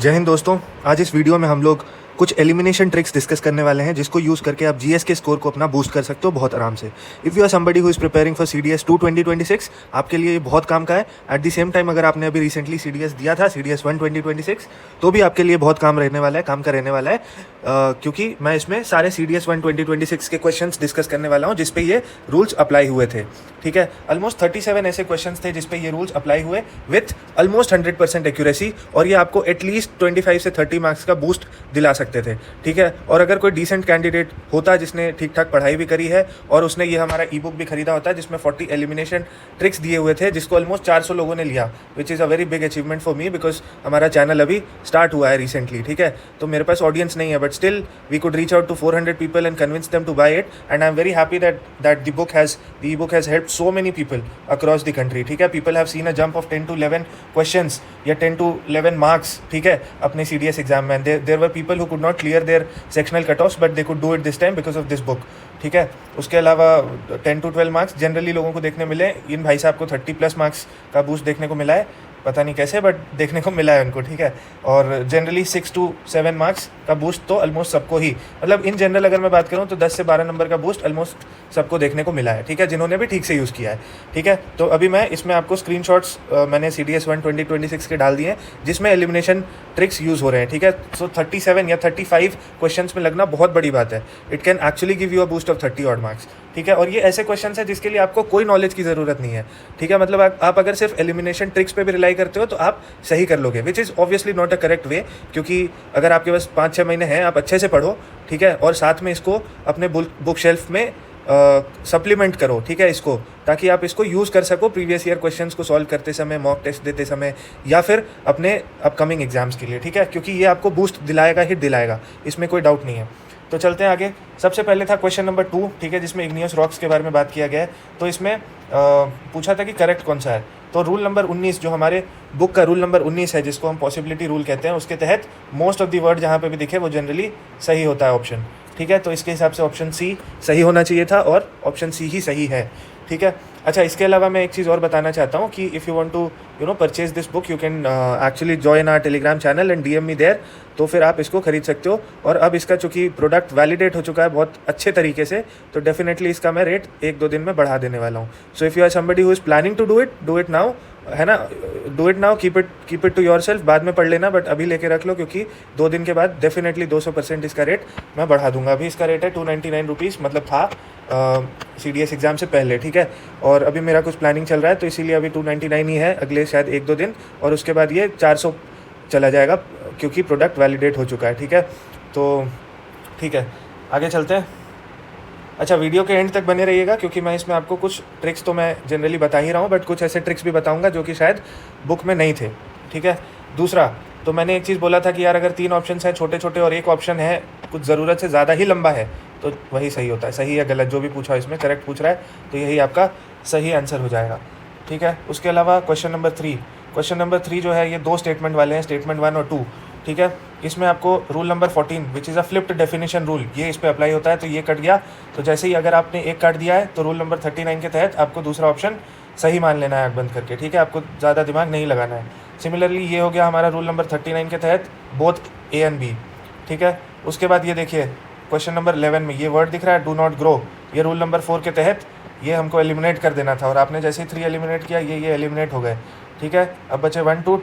जय हिंद दोस्तों। आज इस वीडियो में हम लोग कुछ एलिमिनेशन ट्रिक्स डिस्कस करने वाले हैं जिसको यूज़ करके आप जीएस के स्कोर को अपना बूस्ट कर सकते हो बहुत आराम से। If you are somebody who is preparing for CDS 2 2026 आपके लिए ये बहुत काम का है। एट द सेम टाइम अगर आपने अभी रिसेंटली सीडीएस दिया था सीडीएस 1 2026 तो भी आपके लिए बहुत काम रहने वाला है, काम का रहने वाला है, क्योंकि मैं इसमें सारे सीडीएस 1 2026 के क्वेश्चंस डिस्कस करने वाला हूँ जिस पे ये रूल्स अप्लाई हुए थे। ठीक है, ऑलमोस्ट 37 ऐसे क्वेश्चंस थे जिस पे ये रूल्स अप्लाई हुए विथ ऑलमोस्ट 100% एक्यूरेसी, और ये आपको एटलीस्ट 25 से 30 मार्क्स का बूस्ट दिला सकते थे। ठीक है, और अगर कोई डिसेंट कैंडिडेट होता जिसने ठीक ठाक पढ़ाई भी करी है और उसने ये हमारा ई बुक भी खरीदा होता जिसमें 40 एलिमिनेशन ट्रिक्स दिए हुए थे जिसको ऑलमोस्ट 400 लोगों ने लिया, which is a very big achievement for me because हमारा चैनल अभी स्टार्ट हुआ है रिसेंटली। ठीक है, तो मेरे पास ऑडियंस नहीं है, but still we could reach out to 400 people and convince them to buy it, and I am very happy that the e book has help so many people across the country. ठीक है, people have seen a jump of 10 to 11 questions या 10 to 11 marks. ठीक है, अपने CDS exam में there were people who could not clear their sectional cut offs but they could do it this time because of this book. ठीक है, उसके अलावा 10 to 12 marks generally लोगों को देखने मिले, इन भाई साहब को 30+ मार्क्स का बूस्ट देखने को मिला है, पता नहीं कैसे बट देखने को मिला है उनको। ठीक है, और जनरली 6 to 7 मार्क्स का बूस्ट तो ऑलमोस्ट सबको ही, मतलब इन जनरल अगर मैं बात करूं तो 10 से 12 नंबर का बूस्ट ऑलमोस्ट सबको देखने को मिला है। ठीक है, जिन्होंने भी ठीक से यूज़ किया है। ठीक है, तो अभी मैं इसमें आपको स्क्रीनशॉट्स मैंने CDS 1 2026 के डाल दिए हैं जिसमें एलिमिनेशन ट्रिक्स यूज़ हो रहे हैं। ठीक है, सो 37 या 35 क्वेश्चंस में लगना बहुत बड़ी बात है। It can actually give you a boost of 30 odd marks. ठीक है, और ये ऐसे क्वेश्चन है जिसके लिए आपको कोई नॉलेज की ज़रूरत नहीं है। ठीक है, मतलब आप अगर सिर्फ एलिमिनेशन ट्रिक्स पे भी रिलाई करते हो तो आप सही कर लोगे, which is obviously not a correct way, क्योंकि अगर आपके पास 5-6 महीने हैं आप अच्छे से पढ़ो। ठीक है, और साथ में इसको अपने बुक शेल्फ में सप्लीमेंट करो। ठीक है, इसको ताकि आप इसको यूज़ कर सको प्रीवियस ईयर क्वेश्चंस को सॉल्व करते समय, मॉक टेस्ट देते समय, या फिर अपने अपकमिंग एग्जाम्स के लिए। ठीक है, क्योंकि ये आपको बूस्ट दिलाएगा, हिट दिलाएगा, इसमें कोई डाउट नहीं है। तो चलते हैं आगे। सबसे पहले था क्वेश्चन नंबर 2। ठीक है, जिसमें इग्नियस रॉक्स के बारे में बात किया गया है। तो इसमें पूछा था कि करेक्ट कौन सा है। तो रूल नंबर 19 जो हमारे बुक का रूल नंबर 19 है, जिसको हम पॉसिबिलिटी रूल कहते हैं, उसके तहत मोस्ट ऑफ द वर्ड जहाँ पे भी दिखे वो जनरली सही होता है ऑप्शन। ठीक है, तो इसके हिसाब से ऑप्शन सी सही होना चाहिए था और ऑप्शन सी ही सही है। ठीक है, अच्छा, इसके अलावा मैं एक चीज़ और बताना चाहता हूँ कि if you want to purchase this book you can actually join our Telegram channel and DM me there, तो फिर आप इसको खरीद सकते हो। और अब इसका चूँकि प्रोडक्ट वैलिडेट हो चुका है बहुत अच्छे तरीके से, तो डेफिनेटली इसका मैं रेट 1-2 दिन में बढ़ा देने वाला हूँ। So if you are somebody who is planning to do it now, है ना, do it now, keep it to yourself, बाद में पढ़ लेना, बट अभी लेके रख लो, क्योंकि 2 दिन के बाद डेफिनेटली 200% इसका रेट मैं बढ़ा दूंगा। अभी इसका रेट है 299 रुपीज़, मतलब था CDS एग्ज़ाम से पहले। ठीक है, और अभी मेरा कुछ प्लानिंग चल रहा है तो इसीलिए अभी 299 ही है, अगले शायद 1-2 दिन, और उसके बाद ये 400 चला जाएगा क्योंकि प्रोडक्ट वैलिडेट हो चुका है। ठीक है, तो ठीक है, आगे चलते हैं। अच्छा, वीडियो के एंड तक बने रहिएगा क्योंकि मैं इसमें आपको कुछ ट्रिक्स तो मैं जनरली बता ही रहा हूँ, बट कुछ ऐसे ट्रिक्स भी बताऊँगा जो कि शायद बुक में नहीं थे। ठीक है, दूसरा, तो मैंने एक चीज़ बोला था कि यार अगर 3 ऑप्शन हैं छोटे छोटे और एक ऑप्शन है कुछ ज़रूरत से ज़्यादा ही लंबा है तो वही सही होता है। सही या गलत जो भी पूछा इसमें करेक्ट पूछ रहा है तो यही आपका सही आंसर हो जाएगा। ठीक है, उसके अलावा क्वेश्चन नंबर 3 जो है ये 2 स्टेटमेंट वाले हैं, स्टेटमेंट 1 और 2। ठीक है, इसमें आपको rule number 14 which is a flipped definition rule, ये इस पर अप्लाई होता है, तो ये कट गया। तो जैसे ही अगर आपने एक काट दिया है तो रूल नंबर 39 के तहत आपको दूसरा ऑप्शन सही मान लेना है आँख बंद करके। ठीक है, आपको ज़्यादा दिमाग नहीं लगाना है। सिमिलरली ये हो गया हमारा रूल नंबर 39 के तहत बोथ A एंड B। ठीक है, उसके बाद ये देखिए क्वेश्चन नंबर 11 में ये वर्ड दिख रहा है डू नॉट ग्रो, ये रूल नंबर 4 के तहत ये हमको एलिमिनेट कर देना था, और आपने जैसे ही 3 एलिमिनेट किया ये एलिमिनेट हो गए। ठीक है, अब बचे 1, 2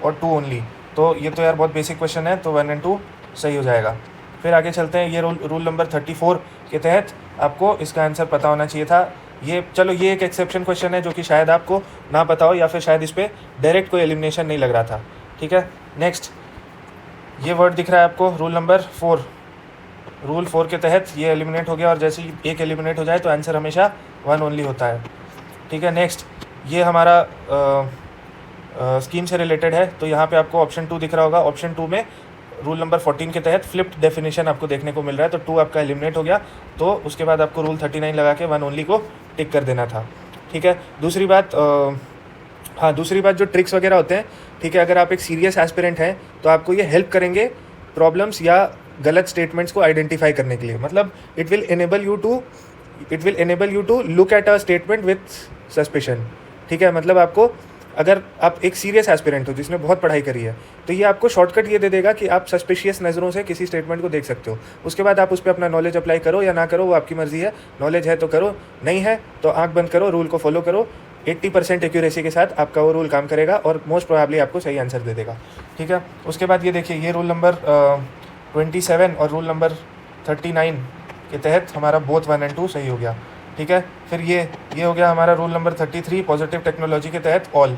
और 2 ओनली। तो ये तो यार बहुत बेसिक क्वेश्चन है, तो 1 और 2 सही हो जाएगा। फिर आगे चलते हैं, ये रूल नंबर 34 के तहत आपको इसका आंसर पता होना चाहिए था। ये चलो ये एक एक्सेप्शन क्वेश्चन है जो कि शायद आपको ना पता हो या फिर शायद इस पर डायरेक्ट कोई एलिमिनेशन नहीं लग रहा था। ठीक है, नेक्स्ट, ये वर्ड दिख रहा है आपको रूल नंबर 4, रूल 4 के तहत ये एलिमिनेट हो गया, और जैसे ही एक एलिमिनेट हो जाए तो आंसर हमेशा 1 ओनली होता है। ठीक है, नेक्स्ट, ये हमारा स्कीम से रिलेटेड है, तो यहाँ पे आपको ऑप्शन 2 दिख रहा होगा। ऑप्शन 2 में रूल नंबर 14 के तहत फ्लिप्ड डेफिनेशन आपको देखने को मिल रहा है, तो 2 आपका एलिमिनेट हो गया, तो उसके बाद आपको रूल 39 लगा के 1 ओनली को टिक कर देना था। ठीक है, दूसरी बात जो ट्रिक्स वगैरह होते हैं, ठीक है, अगर आप एक सीरियस एस्पिरेंट हैं तो आपको ये हेल्प करेंगे प्रॉब्लम्स या गलत स्टेटमेंट्स को आइडेंटिफाई करने के लिए। मतलब it will enable you to look at a statement with suspicion. ठीक है, मतलब आपको अगर आप एक सीरियस एस्पिरेंट हो जिसने बहुत पढ़ाई करी है, तो ये आपको शॉर्टकट ये दे देगा कि आप सस्पिशियस नज़रों से किसी स्टेटमेंट को देख सकते हो। उसके बाद आप उस पर अपना नॉलेज अप्लाई करो या ना करो, वो आपकी मर्ज़ी है। नॉलेज है तो करो, नहीं है तो आंख बंद करो, रूल को फॉलो करो। 80% एक्यूरेसी के साथ आपका वो रूल काम करेगा और मोस्ट प्रोबेबली आपको सही आंसर दे देगा। ठीक है, उसके बाद ये देखिए, ये रूल नंबर 27 और रूल नंबर 39 के तहत हमारा बोथ 1 और 2 सही हो गया। ठीक है, फिर ये हो गया हमारा रूल नंबर 33 पॉजिटिव टेक्नोलॉजी के तहत ऑल।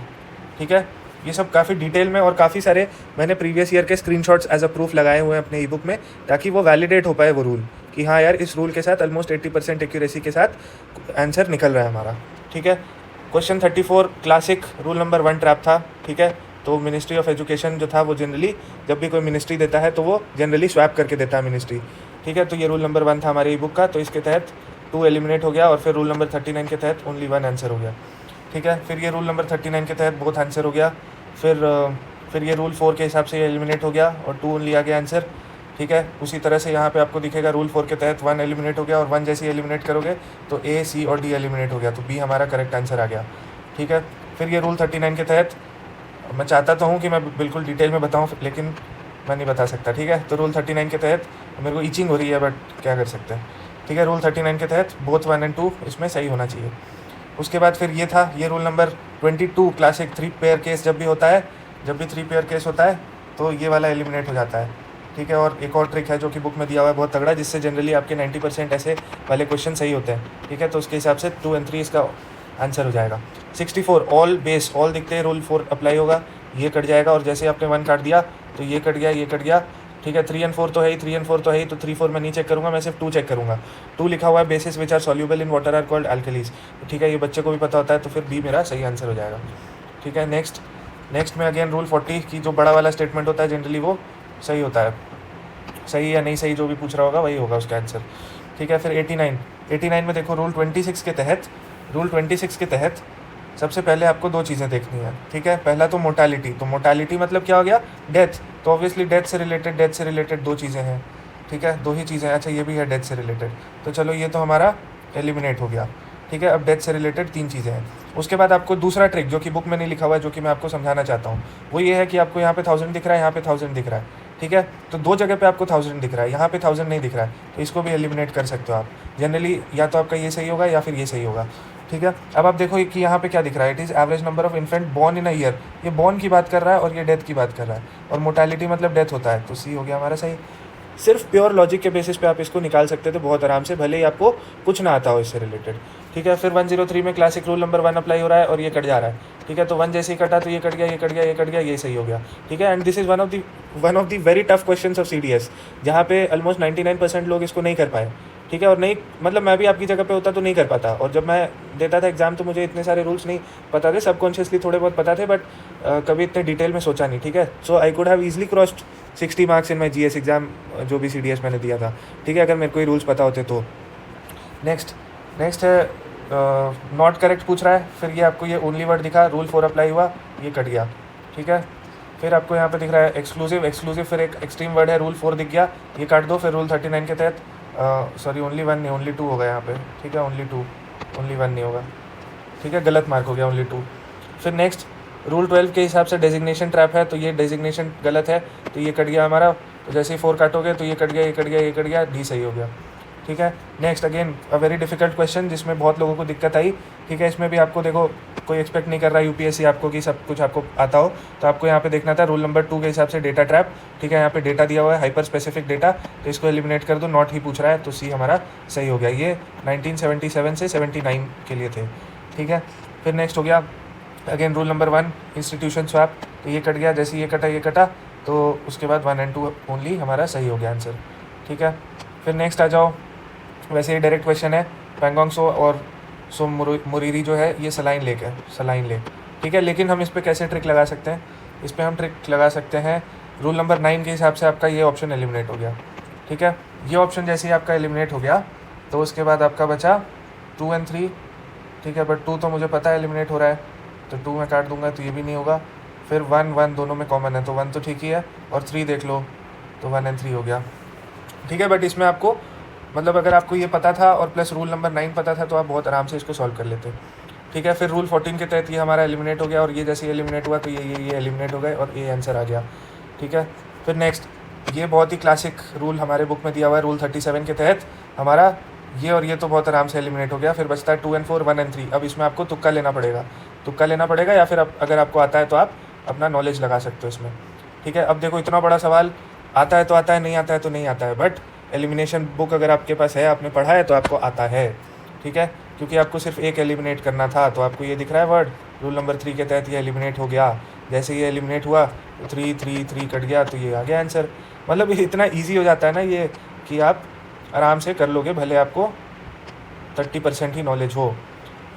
ठीक है, ये सब काफ़ी डिटेल में और काफ़ी सारे मैंने प्रीवियस ईयर के स्क्रीनशॉट्स एज अ प्रूफ लगाए हुए हैं अपने ई बुक में, ताकि वो वैलिडेट हो पाए वो रूल कि हाँ यार, इस रूल के साथ ऑलमोस्ट 80% एक्यूरेसी के साथ आंसर निकल रहा है हमारा। ठीक है, question 34 classic rule number 1 trap था। ठीक है, तो मिनिस्ट्री ऑफ एजुकेशन जो था वो जनरली जब भी कोई मिनिस्ट्री देता है तो वो जनरली स्वैप करके देता है मिनिस्ट्री। ठीक है, तो ये रूल नंबर 1 था हमारे ई बुक का, तो इसके तहत 2 एलिमिनेट हो गया और फिर रूल नंबर 39 के तहत ओनली 1 आंसर हो गया। ठीक है, फिर ये रूल नंबर 39 के तहत बहुत आंसर हो गया। फिर ये रूल 4 के हिसाब से ये एलिमिनेट हो गया और 2 ओनली आ गया आंसर। ठीक है, उसी तरह से यहाँ पे आपको दिखेगा रूल 4 के तहत 1 एलिमिनेट हो गया और 1 जैसे एलिमिनेट करोगे तो ए, सी और डी एलिमिनेट हो गया, तो बी हमारा करेक्ट आंसर आ गया। ठीक है, फिर ये रूल 39 के तहत मैं चाहता तो हूँ कि मैं बिल्कुल डिटेल में बताऊँ, लेकिन मैं नहीं बता सकता। ठीक है, तो रूल 39 के तहत मेरे को ईचिंग हो रही है, बट क्या कर सकते हैं। ठीक है, रूल 39 के तहत बोथ 1 और 2 इसमें सही होना चाहिए। उसके बाद फिर ये था, ये rule number 22 classic 3 pair case जब भी 3 पेयर केस होता है तो ये वाला एलिमिनेट हो जाता है। ठीक है, और एक और ट्रिक है जो कि बुक में दिया हुआ है बहुत तगड़ा, जिससे जनरली आपके 90% ऐसे वाले क्वेश्चन सही होते हैं। ठीक है, तो उसके हिसाब से 2 और 3 इसका आंसर हो जाएगा। 64 ऑल बेस, ऑल दिखते हैं रूल 4 अप्लाई होगा, ये कट जाएगा और जैसे आपने 1 काट दिया तो ये कट गया, ये कट गया। ठीक है, 3 और 4 तो है ही, 3 और 4 तो है ही, तो 3 4 मैं नहीं चेक करूँगा, मैं सिर्फ 2 चेक करूँगा। 2 लिखा हुआ है bases which are soluble in water are called alkalis. ठीक है, ये बच्चे को भी पता होता है, तो फिर बी मेरा सही आंसर हो जाएगा। ठीक है, नेक्स्ट में अगेन रूल 40 की जो बड़ा वाला स्टेटमेंट होता है जनरली वो सही होता है, सही या नहीं सही जो भी पूछ रहा होगा वही होगा उसका आंसर। ठीक है, फिर 89 में देखो रूल 26 के तहत सबसे पहले आपको 2 चीज़ें देखनी है। ठीक है, पहला तो मोर्टालिटी, तो मोर्टालिटी मतलब क्या हो गया, डेथ, तो ऑब्वियसली डेथ से रिलेटेड 2 चीज़ें हैं। ठीक है, 2 ही चीज़ें, अच्छा ये भी है डेथ से रिलेटेड, तो चलो ये तो हमारा एलिमिनेट हो गया। ठीक है, अब डेथ से रिलेटेड 3 चीज़ें हैं। उसके बाद आपको दूसरा ट्रिक जो कि बुक में नहीं लिखा हुआ है, जो कि मैं आपको समझाना चाहता हूँ, वो ये है कि आपको यहाँ पे 1000 दिख रहा है, यहाँ पे 1000 दिख रहा है। ठीक है, तो 2 जगह पे आपको 1000 दिख रहा है, यहाँ पे 1000 नहीं दिख रहा है, तो इसको भी एलिमिनेट कर सकते हो आप। जनरली या तो आपका ये सही होगा या फिर ये सही होगा। ठीक है, अब आप देखो कि यहाँ पे क्या दिख रहा है, it is average number of infant born in a year, ये बॉर्न की बात कर रहा है और ये डेथ की बात कर रहा है, और मोर्टेलिटी मतलब डेथ होता है, तो सी हो गया हमारा सही। सिर्फ प्योर लॉजिक के बेसिस पे आप इसको निकाल सकते थे बहुत आराम से, भले ही आपको कुछ ना आता हो इससे रिलेटेड। ठीक है, फिर 103 में क्लासिक रूल नंबर 1 अप्लाई हो रहा है और ये कट जा रहा है। ठीक है, तो 1 जैसे ही कटा तो ये कट गया, ये कट गया, ये कट गया, ये सही हो गया। ठीक है, and this is one of the very tough questions of CDS, जहाँ पे ऑलमोस्ट 99% लोग इसको नहीं कर पाए। ठीक है, और नहीं मतलब मैं भी आपकी जगह पे होता तो नहीं कर पाता, और जब मैं देता था एग्जाम तो मुझे इतने सारे रूल्स नहीं पता थे, सबकॉन्शियसली थोड़े बहुत पता थे, बट कभी इतने डिटेल में सोचा नहीं। ठीक है, so I could have easily crossed 60 marks in my GS exam, जो भी CDS मैंने दिया था। ठीक है, अगर मेरे को ये रूल्स पता होते तो। नेक्स्ट है नॉट करेक्ट पूछ रहा है, फिर ये आपको ये ओनली वर्ड दिखा, रूल 4 अप्लाई हुआ, ये कट गया। ठीक है, फिर आपको यहाँ पे दिख रहा है एक्सक्लूसिव, फिर एक एक्सट्रीम वर्ड है, रूल 4 दिख गया, ये काट दो। फिर रूल 39 के तहत सॉरी ओनली 1 नहीं, ओनली 2 होगा यहाँ पे। ठीक है, ओनली 2, ओनली 1 नहीं होगा। ठीक है, गलत मार्क हो गया, ओनली 2। फिर नेक्स्ट रूल 12 के हिसाब से डेजिग्नेशन ट्रैप है, तो ये डेजिग्नेशन गलत है, तो ये कट गया हमारा। तो जैसे ही 4 काटोगे तो ये कट गया, ये कट गया, ये कट गया, डी सही हो गया। ठीक है, next again a very difficult question जिसमें बहुत लोगों को दिक्कत आई। ठीक है, इसमें भी आपको देखो कोई एक्सपेक्ट नहीं कर रहा UPSC आपको कि सब कुछ आपको आता हो, तो आपको यहाँ पे देखना था रूल नंबर 2 के हिसाब से डेटा ट्रैप। ठीक है, यहाँ पे डेटा दिया हुआ है, हाइपर स्पेसिफिक डेटा, तो इसको एलिमिनेट कर दो, नॉट ही पूछ रहा है, तो सी हमारा सही हो गया। ये 1977 से 79 के लिए थे। ठीक है, फिर नेक्स्ट हो गया again rule number 1 institution swap, तो ये कट गया, जैसे ये कटा, तो उसके बाद 1 और 2 ओनली हमारा सही हो गया आंसर। ठीक है, फिर नेक्स्ट आ जाओ, वैसे ही डायरेक्ट क्वेश्चन है, पैंगोंग सो और सो मुरीरी जो है ये सलाइन लेक। ठीक है, लेकिन हम इस पर कैसे ट्रिक लगा सकते हैं, इस पर हम ट्रिक लगा सकते हैं रूल नंबर 9 के हिसाब से आपका ये ऑप्शन एलिमिनेट हो गया। ठीक है, ये ऑप्शन जैसे ही आपका एलिमिनेट हो गया तो उसके बाद आपका बचा 2 और 3। ठीक है, बट 2 तो मुझे पता है एलिमिनेट हो रहा है, तो 2 मैं काट दूंगा, तो ये भी नहीं होगा। फिर 1 दोनों में कॉमन है, तो 1 तो ठीक ही है, और 3 देख लो तो 1 और 3 हो गया। ठीक है, बट इसमें आपको मतलब अगर आपको ये पता था और प्लस रूल नंबर 9 पता था तो आप बहुत आराम से इसको सॉल्व कर लेते। ठीक है। फिर रूल 14 के तहत ये हमारा एलिमिनेट हो गया, और ये जैसे एलिमिनेट हुआ तो ये एलिमिनेट हो गए और ये आंसर आ गया। ठीक है। फिर नेक्स्ट, ये बहुत ही क्लासिक रूल हमारे बुक में दिया हुआ है, रूल 37 के तहत हमारा ये और ये तो बहुत आराम से एलिमिनेट हो गया। फिर बचता है 2 and 4, 1 and 3। अब इसमें आपको तुक्का लेना पड़ेगा, या फिर अगर आपको आता है तो आप अपना नॉलेज लगा सकते हो इसमें। ठीक है। अब देखो, इतना बड़ा सवाल, आता है तो आता है, नहीं आता है तो नहीं आता है, बट एलिमिनेशन बुक अगर आपके पास है, आपने पढ़ा है, तो आपको आता है। ठीक है। क्योंकि आपको सिर्फ एक एलिमिनेट करना था, तो आपको ये दिख रहा है वर्ड, रूल नंबर 3 के तहत ये एलिमिनेट हो गया। जैसे ये एलिमिनेट हुआ तो 3 3 3 कट गया, तो ये आ गया आंसर। मतलब इतना ईजी हो जाता है ना ये, कि आप आराम से कर लोगे, भले आपको 30% ही नॉलेज हो।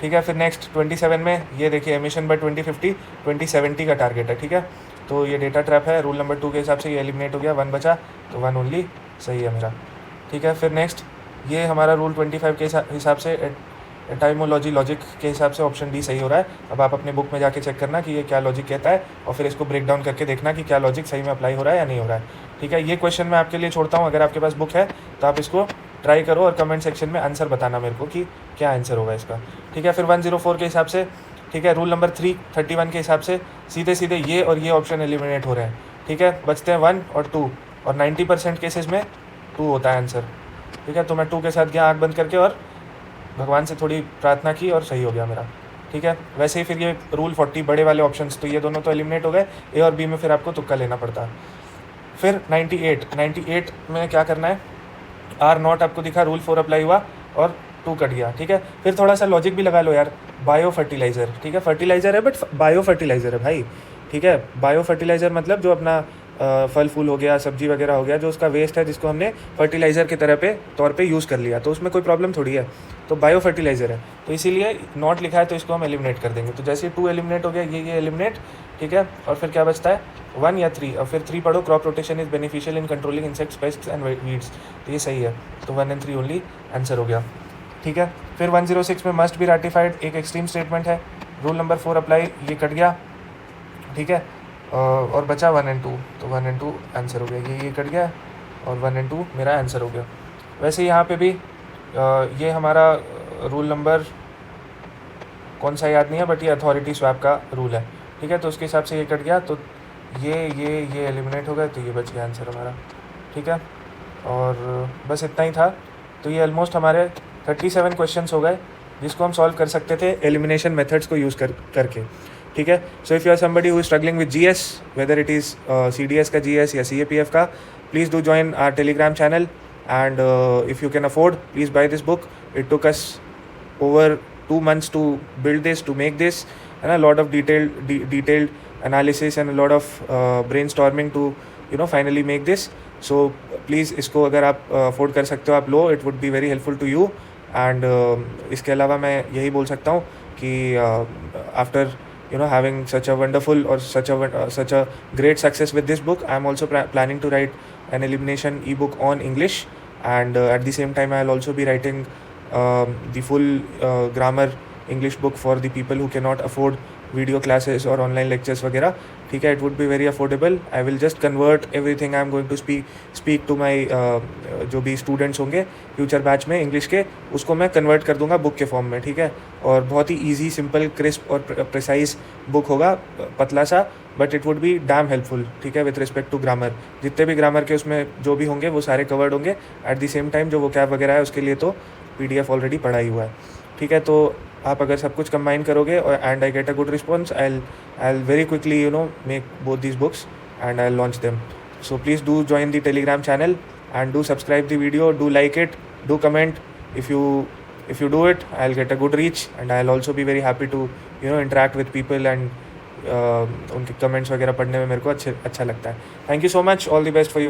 ठीक है। फिर नेक्स्ट 27 में ये देखिए, एमिशन बाय 2050 2070 का टारगेट है। ठीक है। तो ये डेटा ट्रैप है, रूल नंबर 2 के हिसाब से ये एलिमिनेट हो गया, 1 बचा, तो 1 ओनली सही है मेरा। ठीक है। फिर नेक्स्ट, ये हमारा रूल 25 के हिसाब से एटाइमोलॉजी लॉजिक के हिसाब से ऑप्शन डी सही हो रहा है। अब आप अपने बुक में जाके चेक करना कि ये क्या लॉजिक कहता है, और फिर इसको ब्रेक डाउन करके देखना कि क्या लॉजिक सही में अप्लाई हो रहा है या नहीं हो रहा है। ठीक है। ये क्वेश्चन मैं आपके लिए छोड़ता हूँ, अगर आपके पास बुक है तो आप इसको ट्राई करो और कमेंट सेक्शन में आंसर बताना मेरे को कि क्या आंसर होगा इसका। ठीक है। फिर 104 के हिसाब से, ठीक है, रूल नंबर 331 के हिसाब से सीधे सीधे ये और ये ऑप्शन एलिमिनेट हो रहे हैं। ठीक है। बचते हैं 1 और 2, और 90% केसेस में 2 होता है आंसर। ठीक है। तो मैं 2 के साथ गया आँख बंद करके और भगवान से थोड़ी प्रार्थना की और सही हो गया मेरा। ठीक है। वैसे ही फिर ये रूल 40 बड़े वाले ऑप्शंस, तो ये दोनों तो एलिमिनेट हो गए, ए और बी में फिर आपको तुक्का लेना पड़ता है। फिर 98 में क्या करना है, R0 आपको दिखा, रूल 4 अप्लाई हुआ और 2 कट गया। ठीक है। फिर थोड़ा सा लॉजिक भी लगा लो यार, बायो फर्टिलाइज़र। ठीक है। फर्टिलाइज़र है बट बायो फर्टिलाइज़र है भाई। ठीक है। बायो फर्टिलाइज़र मतलब जो अपना फल फूल हो गया, सब्जी वगैरह हो गया, जो उसका वेस्ट है, जिसको हमने फर्टिलाइज़र के तौर पे यूज़ कर लिया, तो उसमें कोई प्रॉब्लम थोड़ी है। तो बायो फर्टिलाइज़र है, तो इसीलिए नॉट लिखा है, तो इसको हम एलिमिनेट कर देंगे। तो जैसे 2 एलिमिनेट हो गया, ये एलिमिनेट। ठीक है। और फिर क्या बचता है, 1 या 3, और फिर 3 पढ़ो, crop rotation is beneficial in controlling insects, pests and weeds, तो ये सही है। तो 1 and 3 ओनली आंसर हो गया। ठीक है। फिर 106 में मस्ट बी रैटिफाइड एक एक्सट्रीम स्टेटमेंट है, रूल नंबर 4 अप्लाई, ये कट गया। ठीक है। और बचा 1 and 2, तो 1 and 2 आंसर हो गया। ये कट गया और 1 and 2 मेरा आंसर हो गया। वैसे यहाँ पे भी ये हमारा रूल नंबर कौन सा याद नहीं है, बट ये अथॉरिटी स्वैप का रूल है। ठीक है। तो उसके हिसाब से ये कट गया, तो ये एलिमिनेट हो गया, तो ये बच गया आंसर हमारा। ठीक है। और बस इतना ही था। तो ये ऑलमोस्ट हमारे 37 क्वेश्चंस हो गए, जिसको हम सॉल्व कर सकते थे एलिमिनेशन मेथड्स को यूज़ करके। ठीक है। So if you are somebody who is struggling with GS, whether it is CDS का GS या CAPF का, please do join our Telegram channel, and if you can afford, please buy this book. It took us over 2 months to build this, to make this, and a lot of detailed analysis and a lot of brainstorming to finally make this. So please इसको अगर आप afford कर सकते हो आप लो, it would be very helpful to you. And इसके अलावा मैं यही बोल सकता हूँ कि after having such a wonderful or such a great success with this book, I am also planning to write an elimination ebook on English, and at the same time I'll also be writing the full grammar English book for the people who cannot afford video classes or online lectures वगैरह। ठीक है। it would be very affordable. I will just convert everything I am going to speak to my जो भी students होंगे future batch में English के, उसको मैं कन्वर्ट कर दूंगा बुक के फॉर्म में। ठीक है। और बहुत ही ईजी, सिंपल, क्रिस्प और प्रिसाइज बुक होगा, पतला सा, but it would be dam helpful. ठीक है। विथ रिस्पेक्ट टू ग्रामर, जितने भी ग्रामर के उसमें जो भी होंगे वो सारे कवर्ड होंगे। एट द सेम टाइम जो वोकैब वगैरह है उसके लिए तो PDF ऑलरेडी पढ़ा ही हुआ है। ठीक है। तो आप अगर सब कुछ कंबाइन करोगे और and I get a good response, I very quickly make both these books and I launch them. So please do join the Telegram channel and do subscribe the video, do like it, do comment. If you do it, I'll get a good reach, and I'll also be very happy to interact with people, and उनके comments वगैरह पढ़ने में मेरे को अच्छा लगता है। Thank you so much, all the best for you.